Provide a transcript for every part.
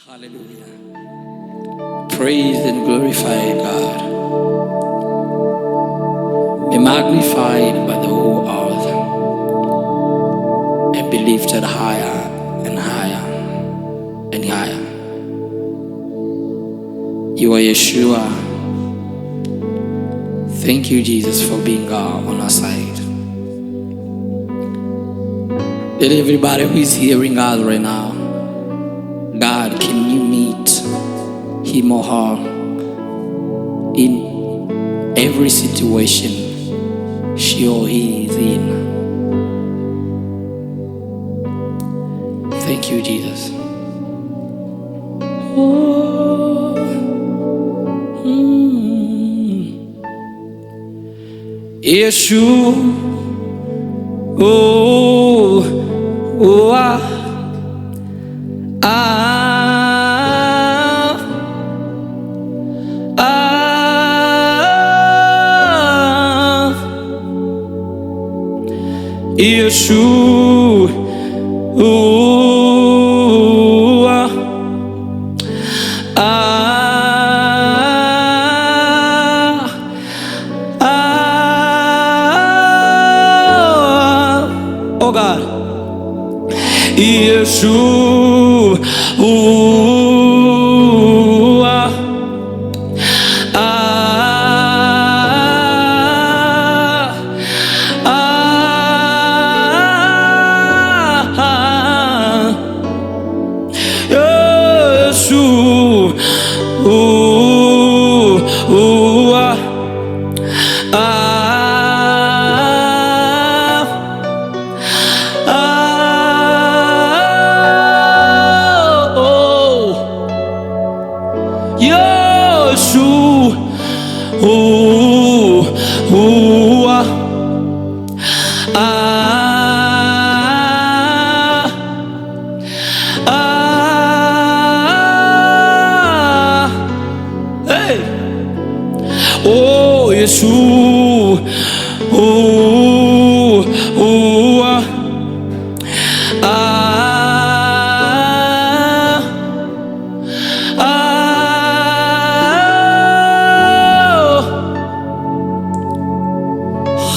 Hallelujah. Praise and glorify God. Be magnified by the whole earth and be lifted higher and higher and higher. You are Yeshua. Thank you, Jesus, for being God on our side. Let everybody who is hearing us right now, God, can you meet him or her in every situation she or he is in? Thank you, Jesus. Oh, Yesu, oh, oh, Yesu, oh God, Yesu,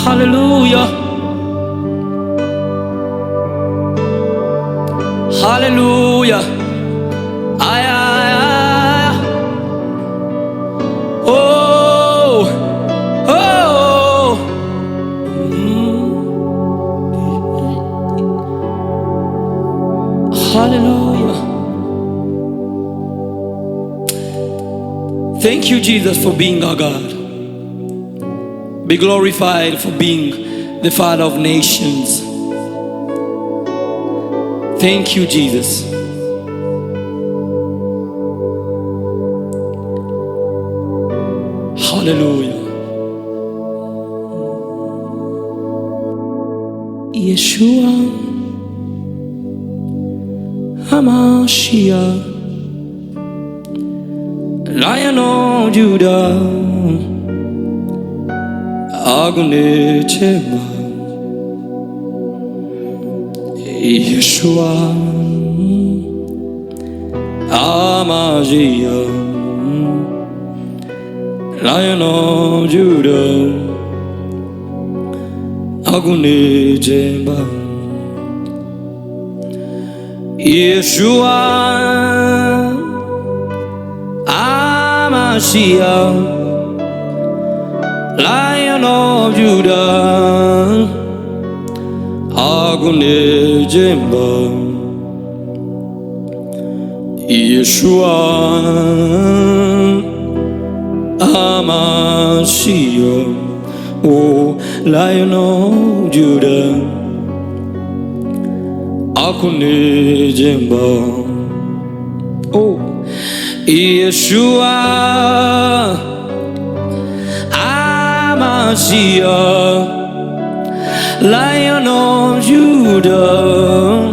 hallelujah, hallelujah, ay, ay, ay. Oh, oh, hallelujah. Thank you, Jesus, for being our God. Be glorified for being the Father of nations. Thank you, Jesus. Hallelujah. Yeshua HaMashiach, Lion of Judah, Agunechema, Yeshua HaMashiach, Lion of Judah, Agunechema, Yeshua HaMashiach, Lion of Judah, Agunechema, Yeshua HaMashiach, oh Lion of Judah, Agunechema, oh Yeshua HaMashiach, Lion of Judah,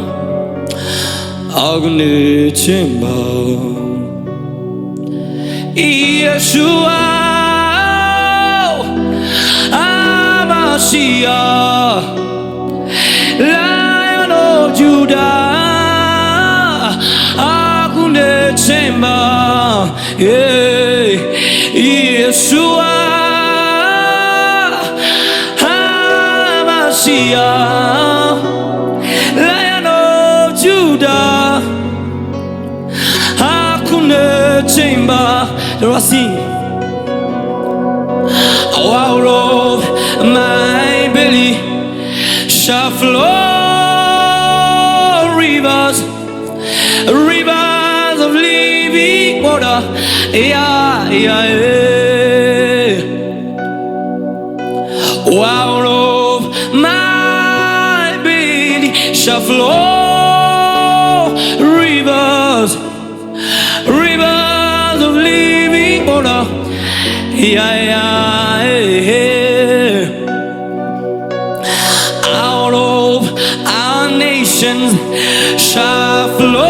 Agunechema, Yeshua HaMashiach, Lion of Judah, Agunechema. temba, yeah. Yeshua HaMashiach, Lion of Judah, hakuna temba. There I sing. Out of my belly shall flow rivers, rivers of living water. Yeah, yeah, yeah. Out of my belly shall flow rivers, rivers of living water. Yeah, yeah, yeah. Out of our nations shall flow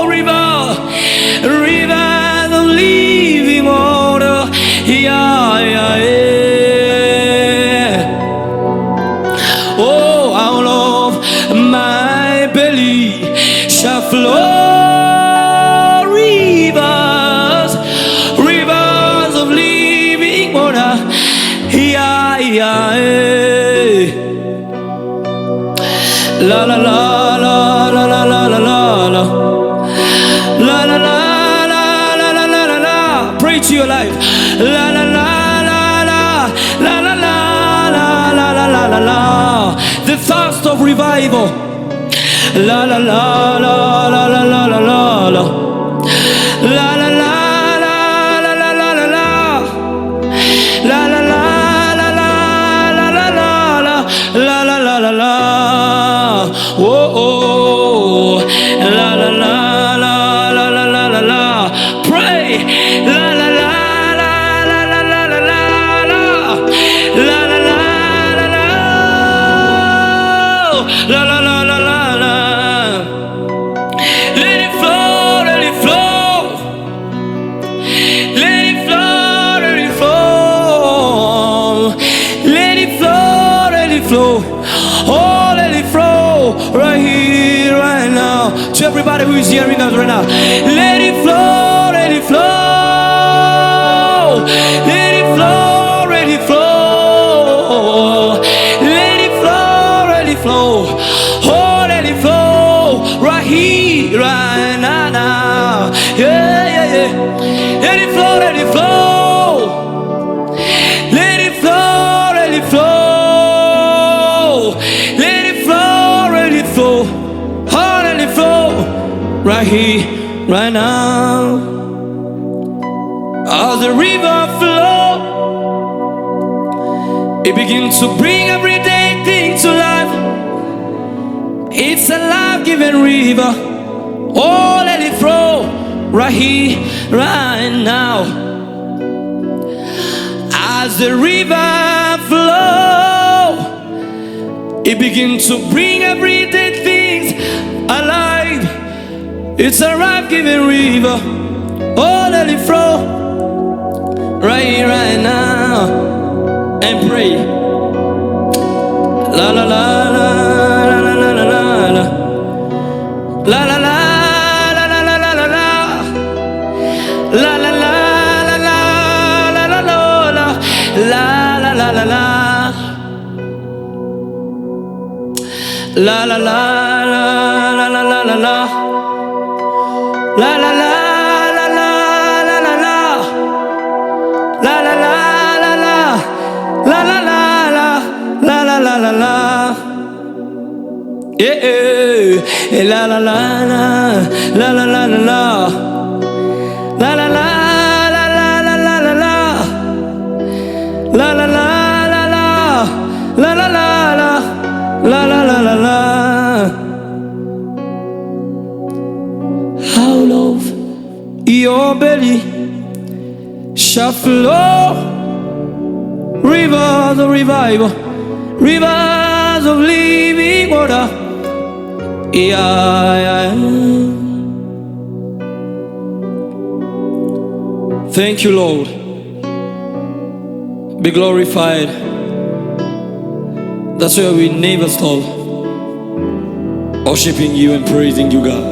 rivers, rivers of living water. Yeah, yeah, yeah. Oh, out of my belly shall flow rivers, rivers of living water. Yeah, yeah, yeah. La la la la la la la la la la la la la la la la la la. Pray to your life. La la la la la la la la la la la la la la. The thirst of revival. La la la la la la la la la la. La la la la la la la la la. La la la la la la la la la la la la la la. Oh oh. La la la la la la la la la. Pray. La la la la la la la la la la. La la la la la. La la la la la la. Let it flow, let it flow. Let it flow, let it flow. Let it flow, let it flow. Oh, let it flow right here, right now. To everybody who is hearing us right now. Let it flow, let it flow. Let it flow, let it flow. Let it flow, let it flow. Oh, let it flow right here, right now, now. Yeah, yeah, yeah. Let it flow, let it flow. Let it flow, let it flow. Let it flow, let it flow. Oh, let it flow right here, right now. As the river flow, it begins to bring everyday things to life. It's a life-giving river. Oh, let it flow right here, right now. As the river flow, it begins to bring everyday things alive. It's a life-giving river. Oh, let it flow right here, right now. And pray. La la la la la la la la la la la la. La la la la la la la la la la la la la. La la la la la la la la la. La la la la la la la la. La la la la la la la la la la la la la. Yeah, la la la la la la la la la. La la la la la la la la la. La la la la la la la la la. La la la la la. Out of your belly shall flow rivers of revival, rivers of living water. Yeah, yeah. Thank you, Lord. Be glorified. That's why we never stop worshiping you and praising you, God.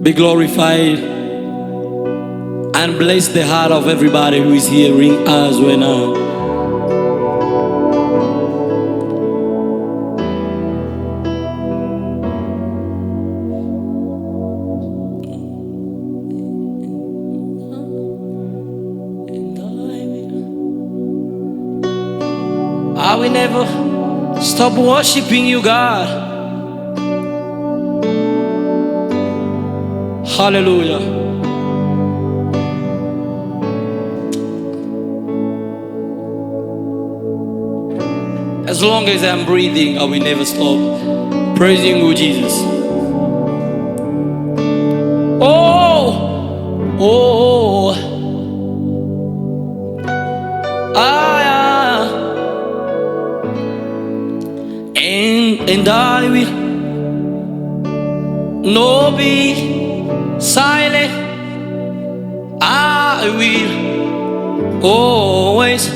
be glorified, and bless the heart of everybody who is hearing us right now. I will never stop worshiping you, God. Hallelujah. As long as I'm breathing, I will never stop praising you, Jesus. Oh, oh, ah, and I will not be silent. I will always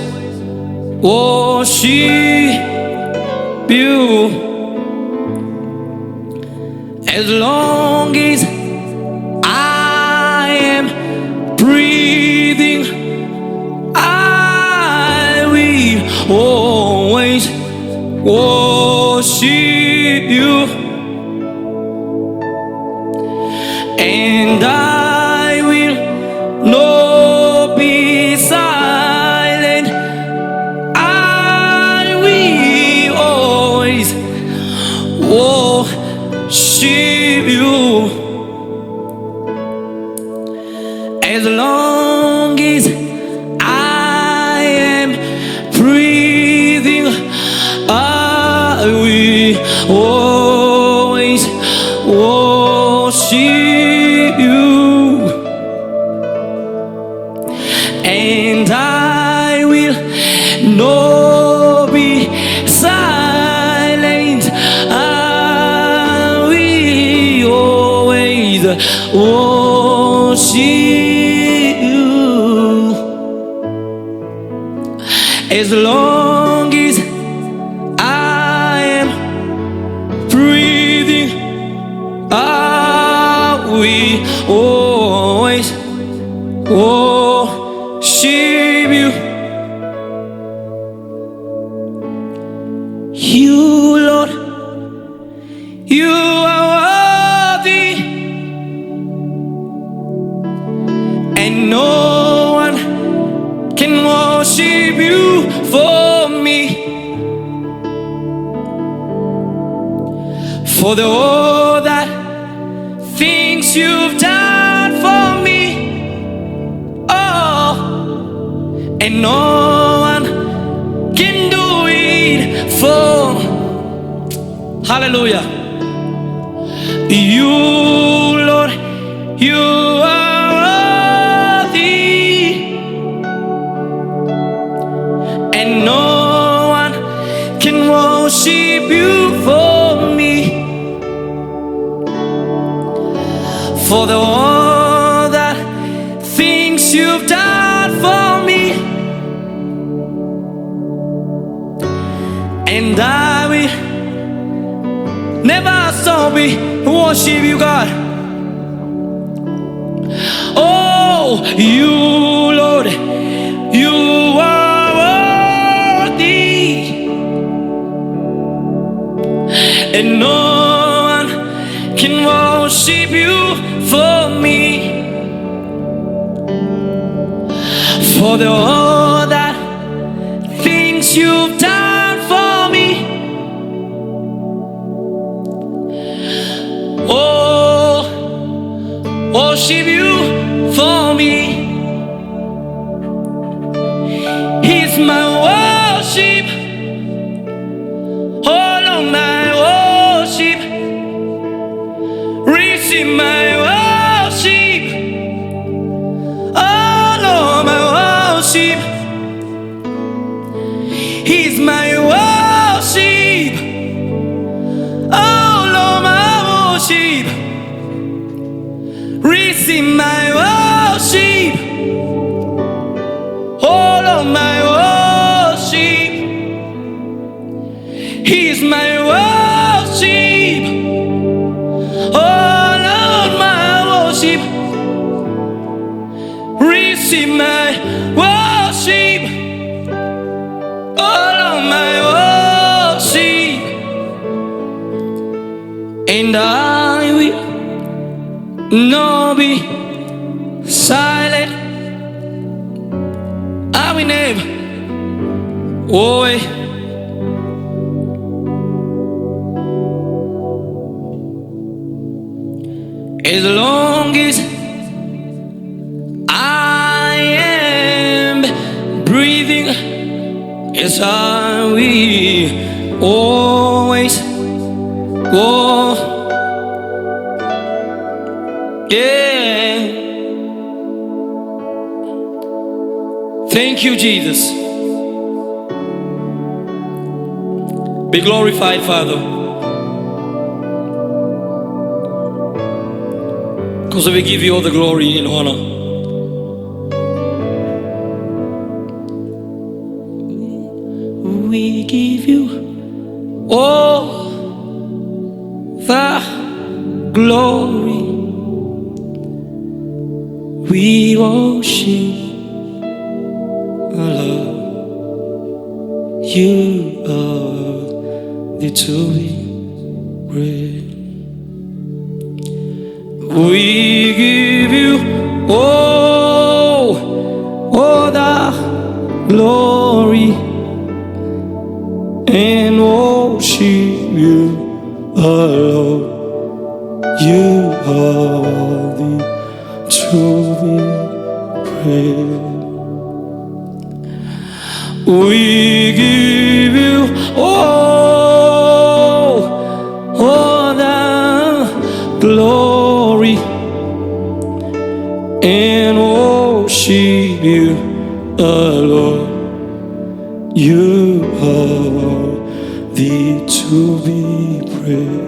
worship you. As long as I am breathing, I will always worship you. And I will not be silent. I will always worship you. As long as I am breathing, I will always worship you. And I will not be silent. I will always worship you. As long as I am breathing, I will always worship you. You, Lord, you are worthy, and no one can worship you for me. For the all that things you've done for me, oh, and no one can do it for. Hallelujah. You, Lord, you are worthy, and no one can worship you for me. For the all that things you've done for me, and I will never stop worship you, God. Oh, you, Lord, you are worthy, and no one can worship you for me. For the all that things you've done for me, oh, worship you for me. He's my worship, all of my worship. Receive my worship, all of my worship. He's my worship, all of my worship. Receive my worship, all of my worship. He's my worship, all of my receive my worship, all of my worship, and I will not be silent. I will never, Wowe. As long as I am breathing, yes, I will always go. Yeah. Thank you, Jesus. Be glorified, Father, because we give you all the glory and honor. We give you all the glory. We worship Allah. You are the truly great. We give you all the glory and worship you alone. You are the truly great. We give you all the glory and worship you alone. You are the to be praised.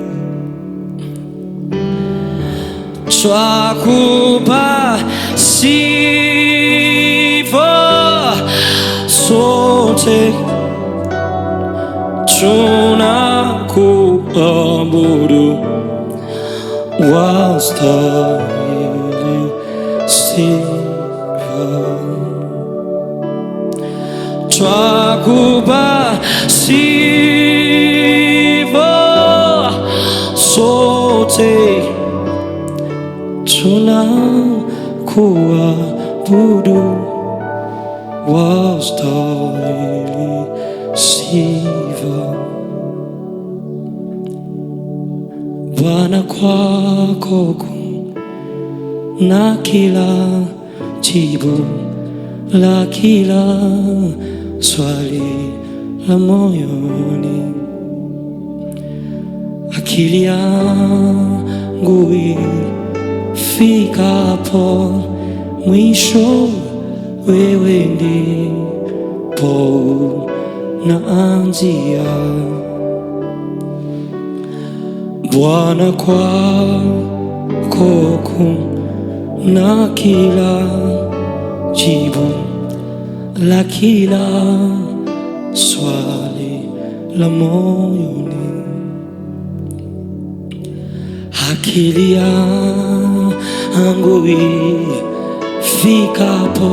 Twakupa sifa sote, tunakuabudu, wastahili sifa. Twakupa sifa sote, tunakuabudu, wastahili sifa. Bwana, kwako na kila jibu la kila swali la moyoni. Akili yangu ifikapo mwisho, wewe ndipo naanzia. Bwana, kwako na kila jibu la kila swali la moyoni. Akili yangu ifikapo,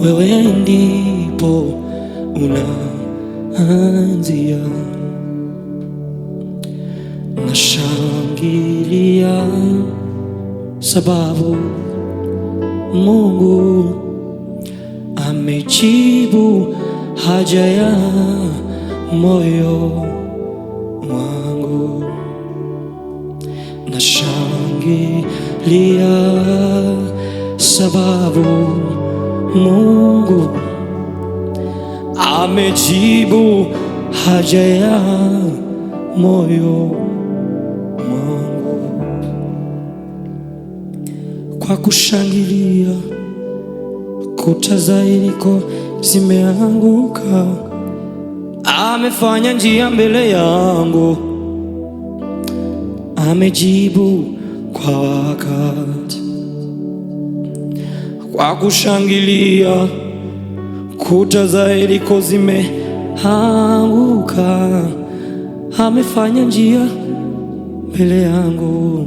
wewe ndipo unaanzia. Nashangilia sababu Mungu amejibu haja ya moyo wangu. Nashangilia sababu Mungu amejibu haja ya moyo wangu. Kwa kushangilia kuta za Yeriko zimeanguka, amefanya njia mbele yangu, amejibu kwa wakati. Kwa kushangilia kuta za Yeriko zimeanguka, amefanya njia mbele yangu,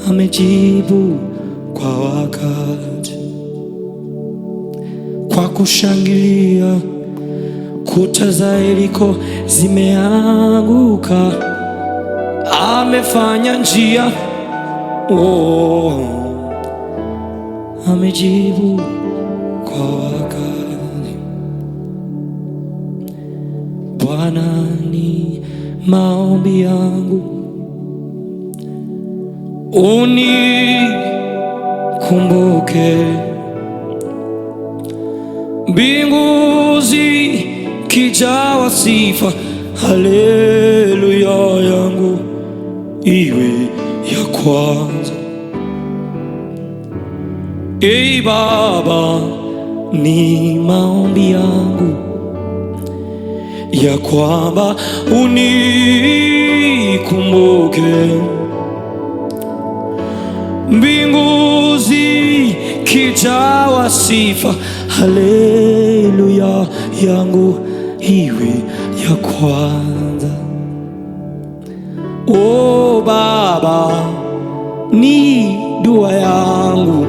amejibu kwa wakati. Kwa kushangilia kuta za Yeriko zimeanguka, amefanya njia, amejibu kwa wakati. Bwana, ni maombi yangu, unikumbuke. Mbingu zikijawa sifa, haleluya yangu iwe ya kwanza. Ee Baba, ni maombi yangu ya kwamba unikumbuke. Mbingu zikijawa sifa, haleluya yangu iwe ya kwanza. O Baba, ni dua yangu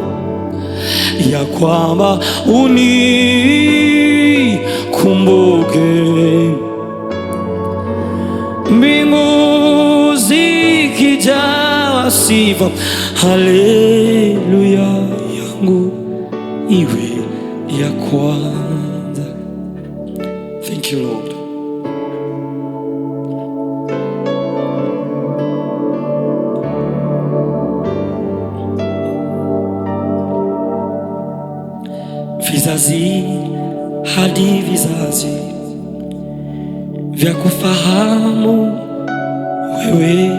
ya kwamba unikumbuke. Mbingu zikijawa sifa, haleluya yangu iwe ya kwanza. Thank you, Lord. Vizazi hadi vizazi vya kufahamu wewe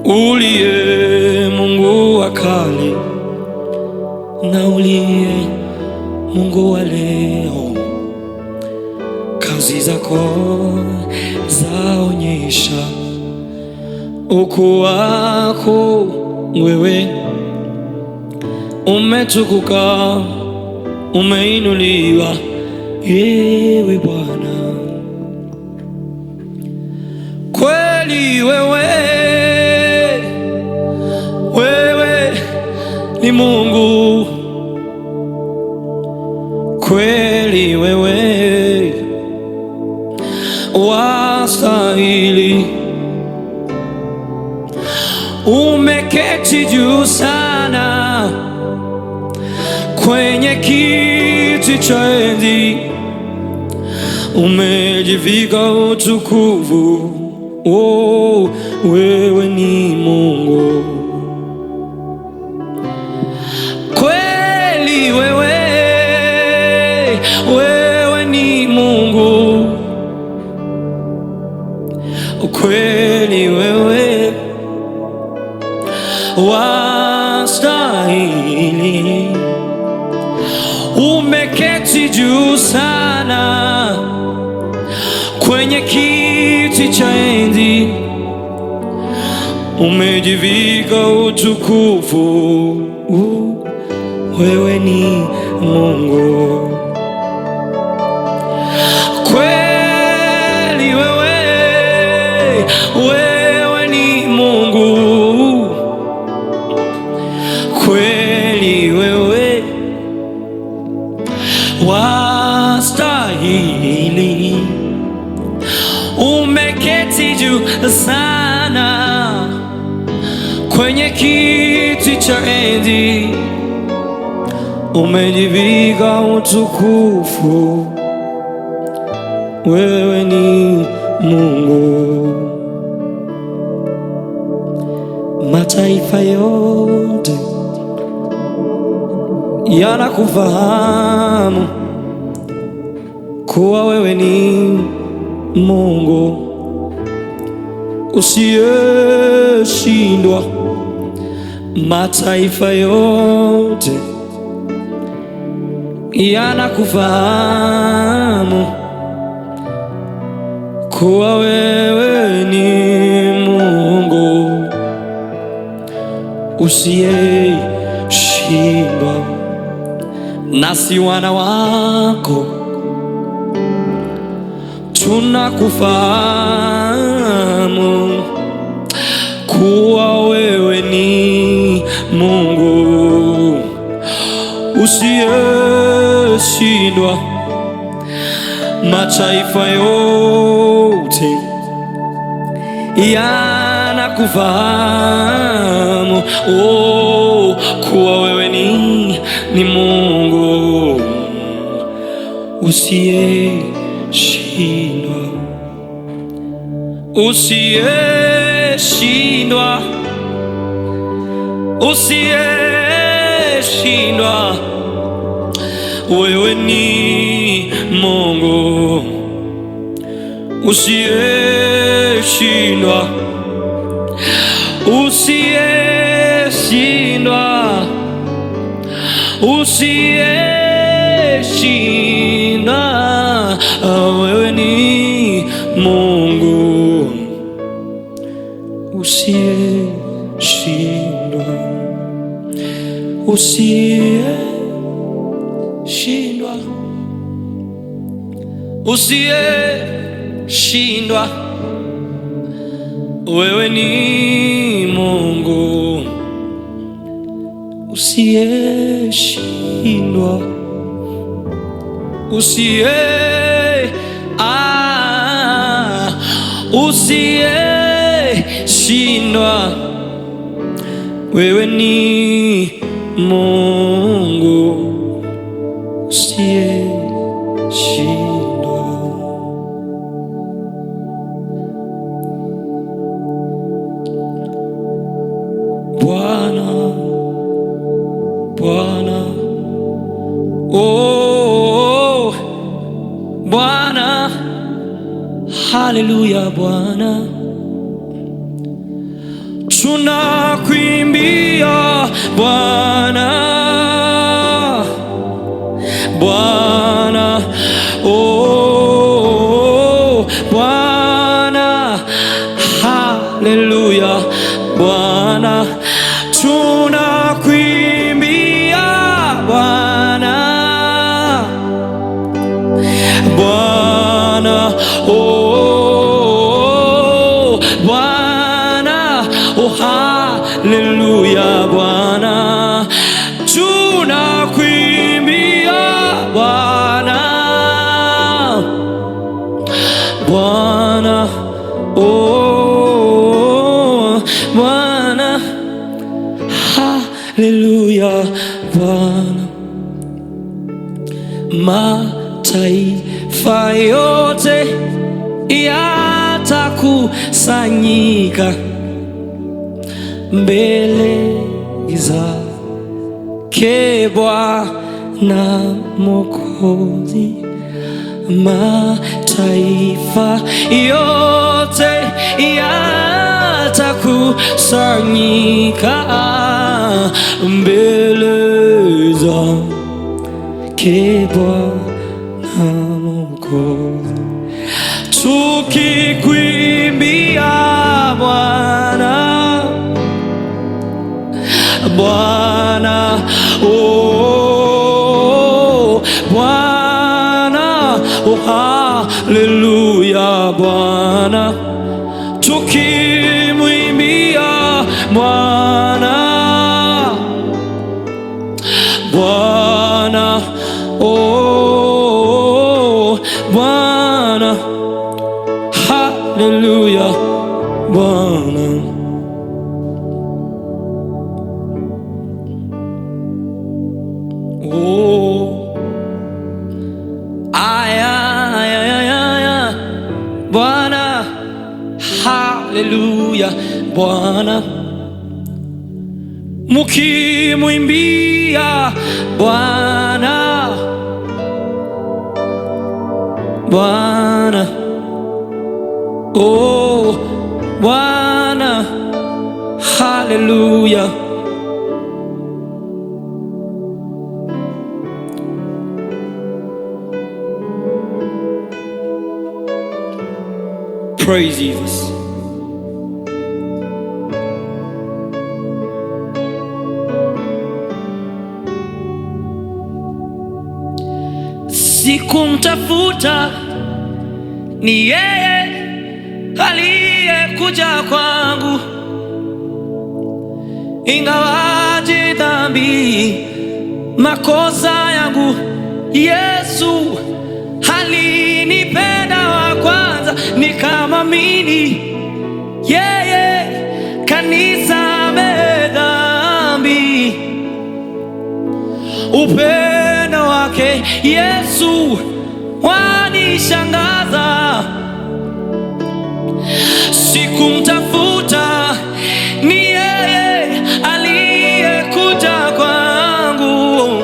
uliye Mungu wa kale na uliye Mungu wa leo. Kazi zako zaonyesha ukuu wako wewe. Umetukuka, umeinuliwa ewe Bwana. Kweli wewe ni Mungu, kweli wewe wastahili. Umeketi juu sana kwenye kiti cha enzi, umejivika utukufu. Wewe ni Mungu, kweli wewe ni Mungu, kweli wewe wastahili. Umeketi juu sana kwenye kiti cha enzi, umejivika utukufu. Wewe ni Mungu, kweli wewe ni Mungu, kweli wewe wastahili. Umeketi juu sana kwenye kiti cha enzi, umejivika utukufu. Wewe ni Mungu. Mataifa yote yanakufahamu kuwa wewe ni Mungu usiyeshindwa. Mataifa yote yanakufahamu kuwa wewe ni Mungu usiyeshindwa. Nasi wana wako tunakufahamu kuwa wewe ni Mungu usiyeshindwa. Mataifa yote yanakufahamu, oh, kuwa wewe ni Mungu usiyeshindwa, usiyeshindwa, usiyeshindwa. Wewe ni Mungu usiyeshindwa, usiyeshindwa, usiyeshindwa. Wewe ni Mungu usiyeshindwa, usiyeshindwa, usiyeshindwa. Wewe ni Mungu usiyeshindwa, usiyeshindwa. Wewe ni Mungu usiyeshindwa. Bwana, Bwana, oh, Bwana, haleluya. Bwana, tunakuimbia Bwana, Bwana, oh, Bwana, haleluya. Bwana, tunakuimbia Bwana, Bwana, oh, Bwana, oh, haleluya. Bwana, tunakuimbia Bwana, Bwana, oh, Bwana, haleluya. Bwana, mataifa yote yatakusanyika mbele zake Bwana Mwokozi. Mataifa yote yatakusanyika mbele zake Bwana Mwokozi, tukikuimbia Bwana, Bwana, oh, Bwana, oh, haleluya. Bwana, tukimwimbia Bwana, Bwana, oh, Bwana, haleluya. Bwana, oh, aya, Bwana, haleluya. Bwana, mukimwimbia Bwana, Bwana, oh, Bwana, haleluya. Praise Jesus. Sikumtafuta, ni yeye aliyekuja kwangu. ingawaje dhambi makosa yangu, Yesu alinipenda wa kwanza, nikamwamini yeye, kanisamehe dhambi. Upendo wake Yesu wanishangaza, sikumtafuta, ni yeye aliyekuja kwangu.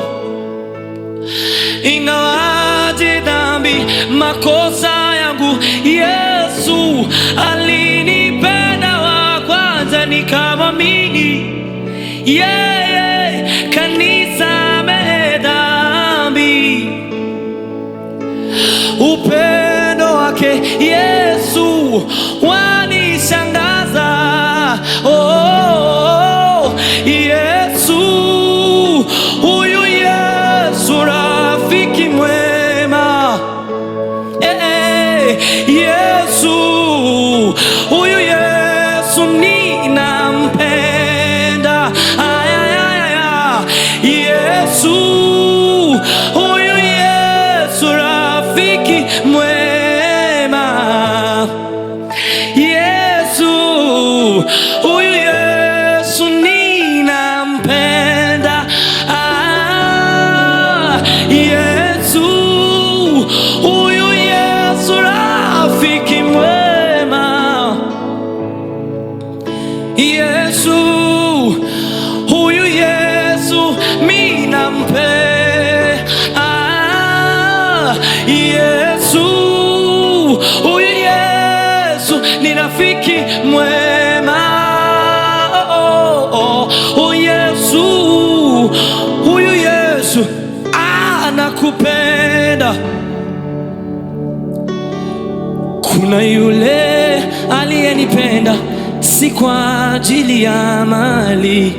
Ingawaje dhambi makosa yangu, Yesu alinipenda wa kwanza, nikamwamini yeye, kanisamehe dhambi. Upendo wake Yesu wanishangaza. Oh, Yesu, huyu Yesu rafiki mwema. Yesu, huyu Yesu ninampenda. Yesu, huyu Yesu rafiki mwema. Yesu, huyu Yesu ninampenda. Yesu, huyu Yesu rafiki mwema. Yesu, huyu Yesu ninampenda. Yesu, huyu Yesu ni rafiki mwema. Oh, Yesu, huyu Yesu anakupenda. Kuna yule aliyenipenda si kwa ajili ya mali,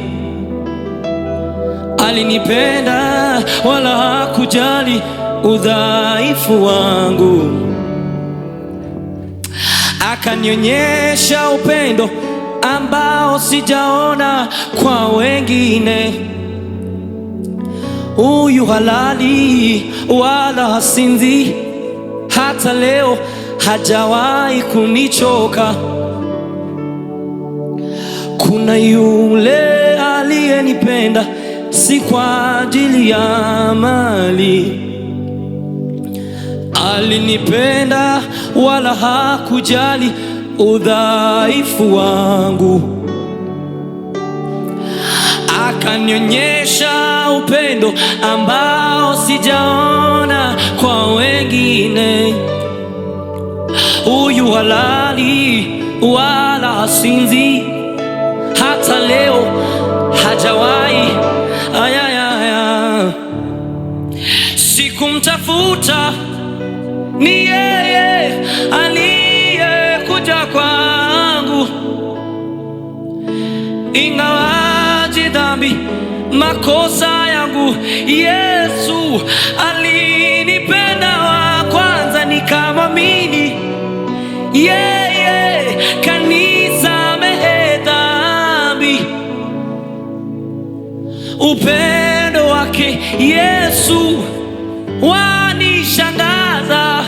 alinipenda wala hakujali udhaifu wangu, akanionyesha upendo ambao sijaona kwa wengine. Huyu halali wala hasinzi, hata leo hajawahi kunichoka. Kuna yule aliyenipenda si kwa ajili ya mali, alinipenda wala hakujali udhaifu wangu, akanionyesha upendo ambao sijaona kwa wengine. Huyu halali wala hasinzi, hata leo hajawahi. Sikumtafuta, ni yeye aliyekuja kwangu. Ingawaje dhambi makosa yangu, Yesu alinipenda wa kwanza, nikamwamini yeye, kanisamehe dhambi. Upendo wake Yesu wanishangaza.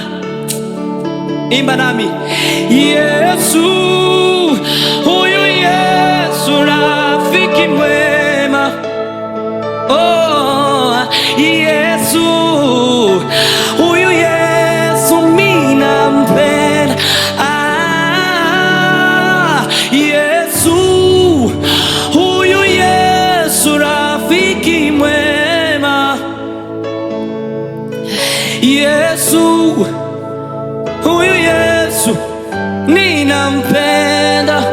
Imba nami. Yesu, huyu Yesu rafiki mwema. Oh, Yesu, huyu Yesu ninampenda. Yesu, huyu Yesu rafiki mwema. Yesu, huyu Yesu ninampenda.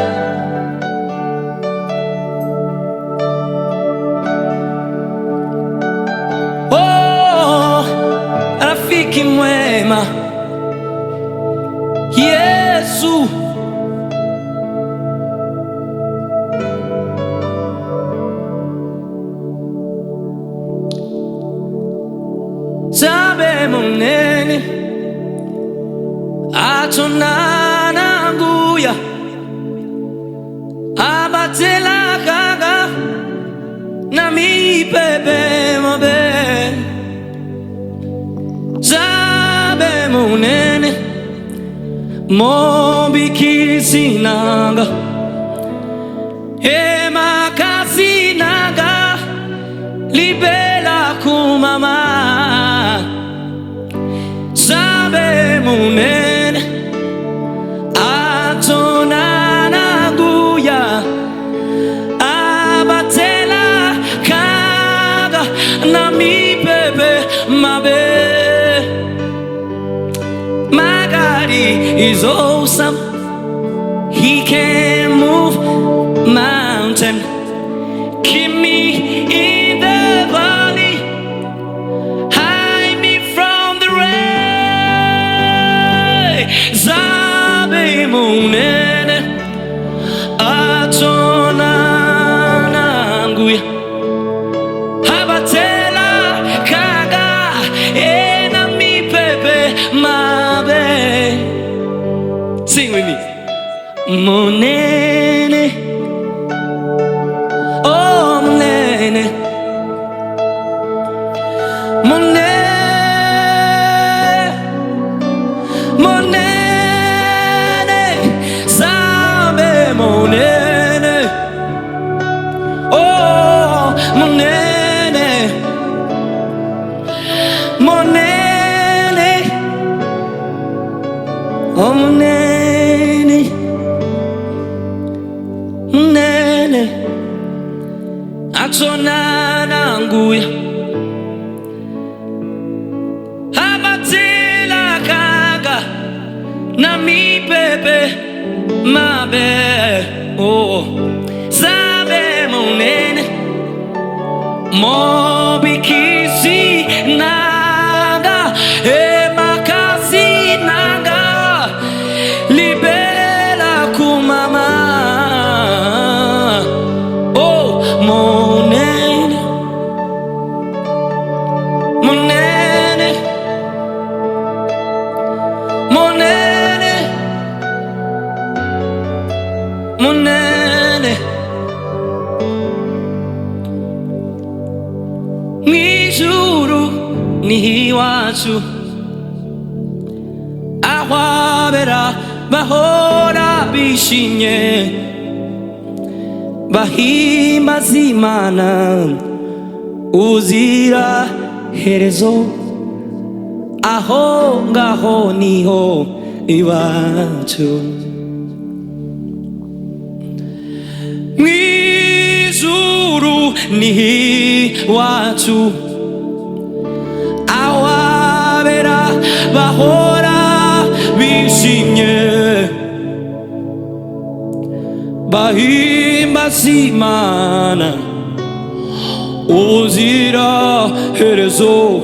Oh, rafiki mwema. Yesu, sabe munene atonana nguya abatela kaga mobikisinanga emakasinanga libela kumama sabe munene atonana guya abatela kaga na mi bebe mabe. My God is awesome. He can move mountain. Keep me in the valley. Hide me from the rain. Zabe munene atonana nguya abatela kaga ena mi pepe mabe. Sing with me. Monene, oh monene, monene, sabe monene, oh monene, monene, oh monene. Nene atonana nguya abatela kaga na mi bebe mabe. Oh sabe monene mobikisi naga emakasi naga libela kumama. Monene, monene, monene, monene. Mwijuru ni Iwacu, ahwabera bahora bishimye bahimbaza Imana uzira herezo. Aho ngaho niho Iwacu. Mwijuru ni Iwacu, awabera bahora bishimye bahimbaza Imana uzira herezo.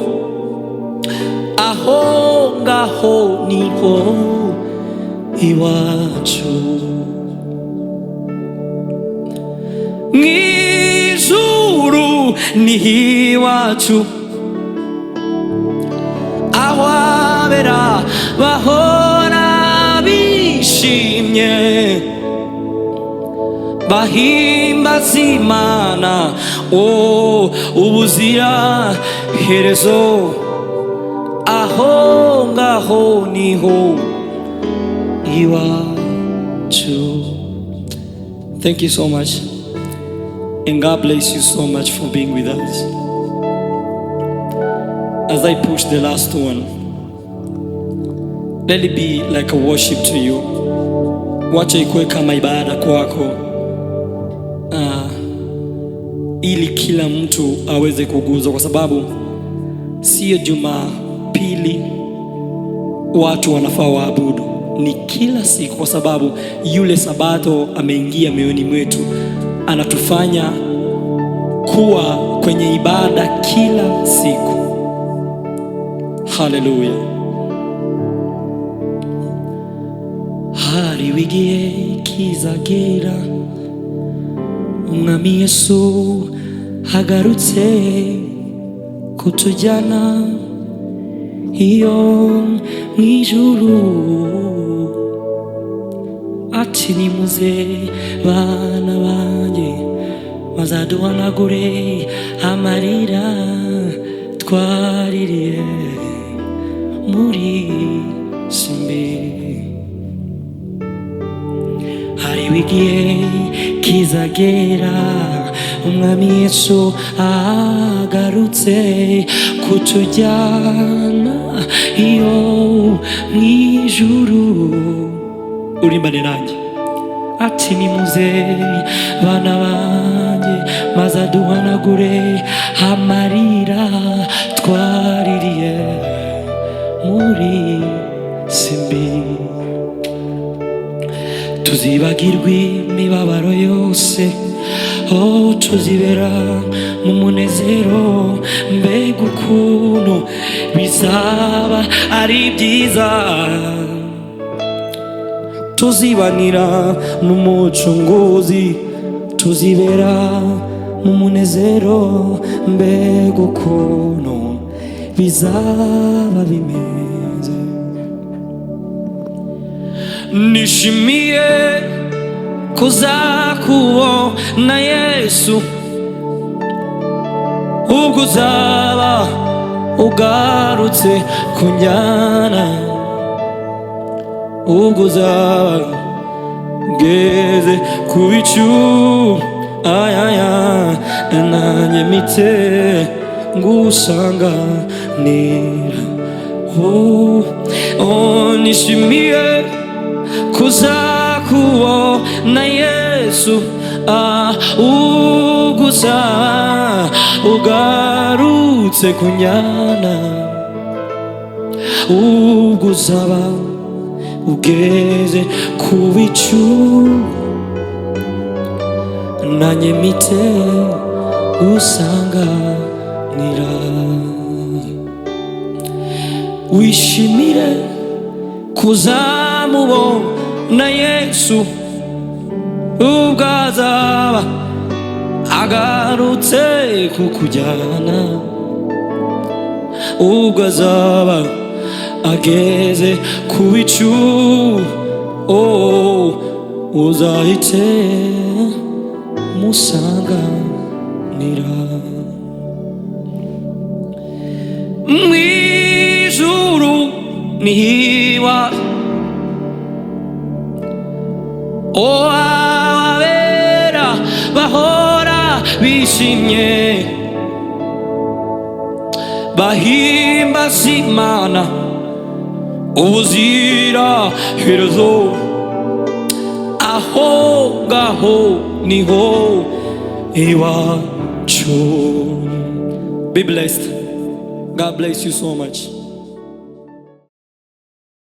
Aho ngaho niho Iwacu. Mwijuru ni Iwacu, awabera bahora bishimye bahimbaza Imana oh ubuzira herezo. Aho ngaho niho Iwacu. Thank you so much, and God bless you so much for being with us. As I push the last one, let it be like a worship to you. Wacha ikuwe kama ibada kwako, ili kila mtu aweze kuguzwa, kwa sababu sio Jumapili watu wanafaa waabudu, ni kila siku, kwa sababu yule Sabato ameingia mioyoni mwetu, anatufanya kuwa kwenye ibada kila siku. Haleluya. Hari wigiye kizagera Umwami Yesu hagarutse kutujyana iyo mwijuru. Ati nimuze bana banjye mazaduhanagure amarira twaririye muri simbi. igihe kizagera umwami Yesu agarutse kutujyana iyo mwijuru. Urimbane nanjye ati nimuze bana banjye maze aduhanagure amarira twaririye muri simbi. Tuzibagirwe imibabaro yose, oh tuzibera mu munezero. Mbega ukuntu bizaba ari byiza, tuzibanira n'umucunguzi, tuzibera mu munezero. Mbega ukuntu bizaba bimeze. Nishimiye kuzakubona Yesu ubwo uzaba ugarutse kunjyana, ubwo uzaba ugeze ku bicu. Ayaya nanjye mpite ngusanganira. Nishimiye kuzakubona Yesu ubwo uzaba ugarutse kunjyana, ubwo uzaba ugeze ku bicu. Nanjye mpite ngusanganira. Wishimire kuzamubona Yesu ubwo azaba agarutse kukujyana, ubwo azaba ageze ku bicu. Uzahite musanganira. Mwijuru nihiwa abera bahora bishimye, bahimbaza Imana ubuzira herezo. Aho ngaho niho Iwacu. Be blessed. God bless you so much.